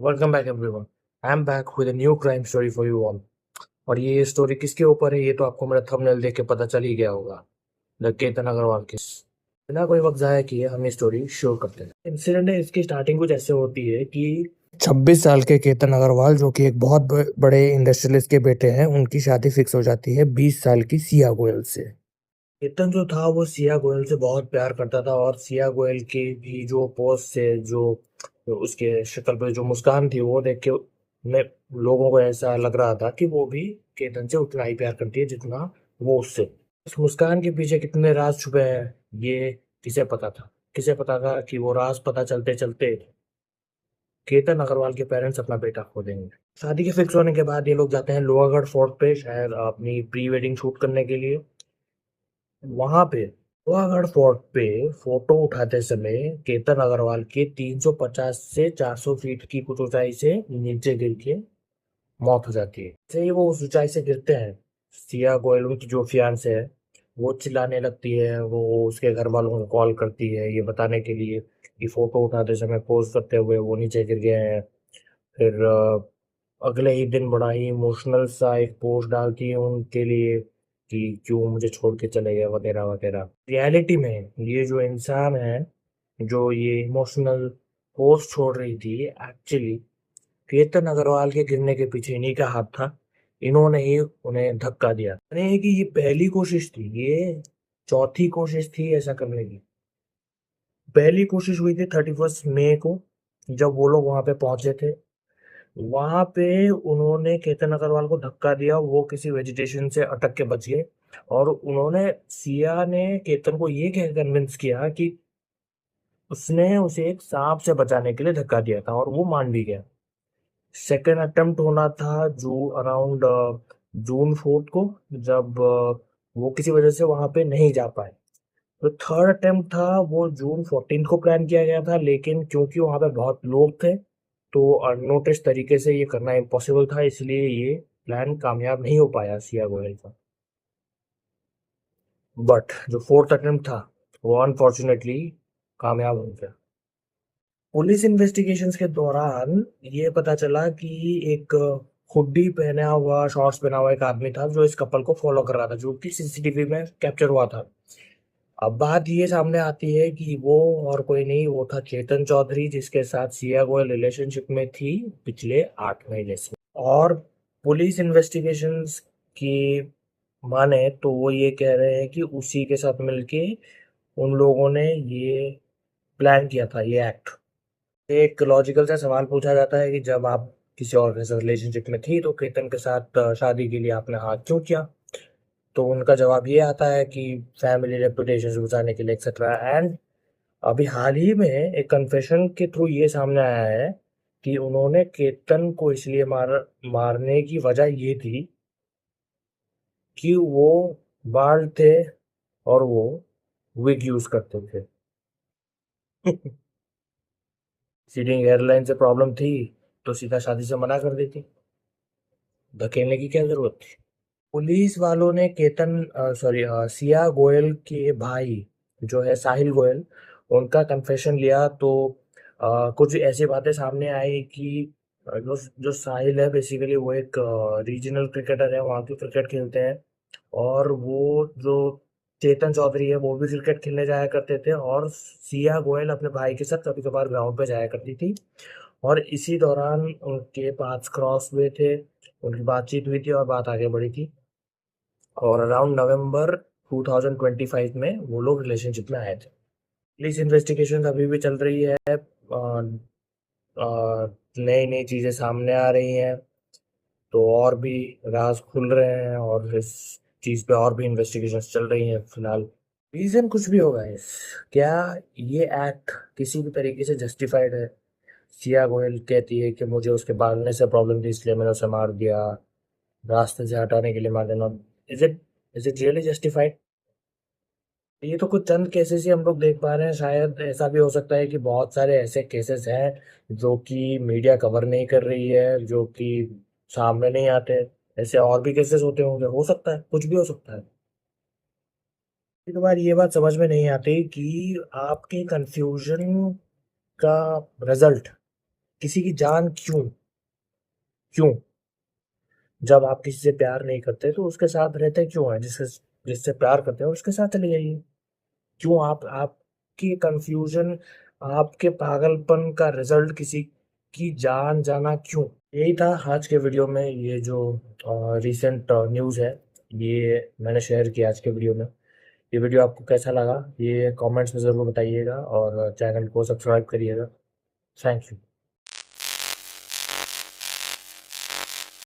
Welcome back everyone. I am back with a new crime story for you all. और ये story किसके ऊपर है ये तो आपको मेरा थंबनेल देख के पता चल ही गया होगा। The Ketan Agarwal case. बिना कोई वक्त जाया किए हम ये स्टोरी शुरू करते हैं। इंसिडेंट है, इसकी स्टार्टिंग कुछ ऐसे होती है कि 26 साल के केतन अग्रवाल जो कि एक बहुत बड़े इंडस्ट्रियलिस्ट के बेटे हैं, उनकी शादी फिक्स हो जाती है 20 साल की सिया गोयल से। केतन जो था वो सिया गोयल से बहुत प्यार करता था और सिया गोयल की भी जो पोस्ट से जो उसके शक्ल पे जो मुस्कान थी वो देख के में लोगों को ऐसा लग रहा था कि वो भी केतन से उतना ही प्यार करती है जितना वो उससे। उस मुस्कान के पीछे कितने राज छुपे हैं ये किसे पता था। किसे पता था कि वो राज पता चलते चलते केतन अग्रवाल के पेरेंट्स अपना बेटा खो देंगे। शादी के फिक्स होने के बाद ये लोग जाते हैं लोहागढ़ फोर्ट पे, शायद अपनी प्री वेडिंग शूट करने के लिए। वहां पे लोहागढ़ फोर्ट पे फोटो उठाते समय केतन अग्रवाल के 350 से 400 फीट की कुछ ऊंचाई से नीचे गिर के मौत हो जाती है। जैसे ही वो उस ऊंचाई से गिरते हैं, सिया गोयल उनकी जो फियांसे है वो चिल्लाने लगती है। वो उसके घर वालों को कॉल करती है ये बताने के लिए कि फोटो उठाते समय पोज करते हुए वो नीचे गिर गए हैं। फिर अगले ही दिन बड़ा ही इमोशनल सा एक पोस्ट डालती है उनके लिए कि क्यों मुझे छोड़ के चले गए वगैरह वगैरह। रियलिटी में ये जो इंसान है जो ये इमोशनल पोस्ट छोड़ रही थी, एक्चुअली केतन अग्रवाल के गिरने के पीछे इन्हीं का हाथ था। इन्होंने ही उन्हें धक्का दिया। यानी कि ये पहली कोशिश थी, ये चौथी कोशिश थी ऐसा करने की। पहली कोशिश हुई थी 31 मई को, जब वो लोग वहां पे पहुंचे थे। वहां पे उन्होंने केतन अग्रवाल को धक्का दिया, वो किसी वेजिटेशन से अटक के बच गए। और उन्होंने सिया ने केतन को ये कह कन्विंस किया कि उसने उसे एक सांप से बचाने के लिए धक्का दिया था और वो मान भी गया। सेकेंड अटेम्प्ट होना था जो अराउंड जून 4 को, जब वो किसी वजह से वहां पे नहीं जा पाए। तो थर्ड अटेम्प्ट था वो जून 14 को प्लान किया गया था, लेकिन क्योंकि वहां पे बहुत लोग थे तो अननोटिस तरीके से ये करना इम्पॉसिबल था, इसलिए ये प्लान कामयाब नहीं हो पाया सिया गोयल का। बट जो फोर्थ अटेम्प्ट था वो अनफॉर्चुनेटली कामयाब हो गया। पुलिस इन्वेस्टिगेशंस के दौरान ये पता चला कि एक हुडी पहना हुआ, शॉर्ट्स पहना हुआ एक आदमी था जो इस कपल को फॉलो कर रहा था, जो कि सीसीटीवी में कैप्चर हुआ था। अब बात ये सामने आती है कि वो और कोई नहीं, वो था चेतन चौधरी, जिसके साथ सिया गोयल रिलेशनशिप में थी पिछले 8 महीने से। और पुलिस इन्वेस्टिगेशंस की माने तो वो ये कह रहे हैं कि उसी के साथ मिलके उन लोगों ने ये प्लान किया था ये एक्ट। एक लॉजिकल सा सवाल पूछा जाता है कि जब आप किसी और के साथ रिलेशनशिप में थी तो केतन के साथ शादी के लिए आपने हाथ क्यों किया। तो उनका जवाब ये आता है कि फैमिली रेपुटेशन से बचाने के लिए एक्सेट्रा। एंड अभी हाल ही में एक कन्फेशन के थ्रू ये सामने आया है कि उन्होंने केतन को इसलिए मारने की वजह ये थी कि वो बाल थे और वो विग यूज करते थे। सीडिंग एयरलाइन से प्रॉब्लम थी तो सीधा शादी से मना कर देती, धकेलने की क्या जरूरत थी। पुलिस वालों ने केतन सॉरी सिया गोयल के भाई जो है साहिल गोयल, उनका कन्फेशन लिया तो कुछ ऐसी बातें सामने आई कि जो जो साहिल है बेसिकली वो एक रीजनल क्रिकेटर है, वहाँ की क्रिकेट खेलते हैं। और वो जो चेतन चौधरी है वो भी क्रिकेट खेलने जाया करते थे, और सिया गोयल अपने भाई के साथ कभी कभार ग्राउंड पे जाया करती थी। और इसी दौरान उनके पास क्रॉस हुए थे, उनकी बातचीत हुई थी और बात आगे बढ़ी थी। और अराउंड नवंबर 2025 में वो लोग रिलेशनशिप में आए थे। पुलिस इन्वेस्टिगेशन अभी भी चल रही है। नई नई चीजें सामने आ रही हैं तो और भी राज खुल रहे हैं और इस चीज पे और भी इन्वेस्टिगेशन चल रही हैं फिलहाल। रीजन कुछ भी होगा इस, क्या ये एक्ट किसी भी तरीके से जस्टिफाइड है। सिया गोयल कहती है कि मुझे उसके भागने से प्रॉब्लम थी इसलिए मैंने उसे मार दिया, रास्ते से हटाने के लिए मार देना। Is it is it really justified. ये तो कुछ चंद केसेस ही हम लोग देख पा रहे हैं, शायद ऐसा भी हो सकता है कि बहुत सारे ऐसे केसेस हैं जो कि मीडिया कवर नहीं कर रही है, जो कि सामने नहीं आते। ऐसे और भी केसेस होते होंगे, हो सकता है, कुछ भी हो सकता है। एक बार ये बात समझ में नहीं आती कि आपके कंफ्यूजन का रिजल्ट किसी की जान क्यों? क्यों? जब आप किसी से प्यार नहीं करते तो उसके साथ रहते क्यों हैं? जिससे प्यार करते हैं उसके साथ चले जाइए। क्यों आप आपकी कंफ्यूजन, आपके पागलपन का रिजल्ट किसी की जान जाना क्यों? यही था आज के वीडियो में। ये जो रीसेंट न्यूज़ है, ये मैंने शेयर किया आज के वीडियो में। ये वीडियो आपको कैसा लगा ये कमेंट्स में ज़रूर बताइएगा और चैनल को सब्सक्राइब करिएगा। Thank you.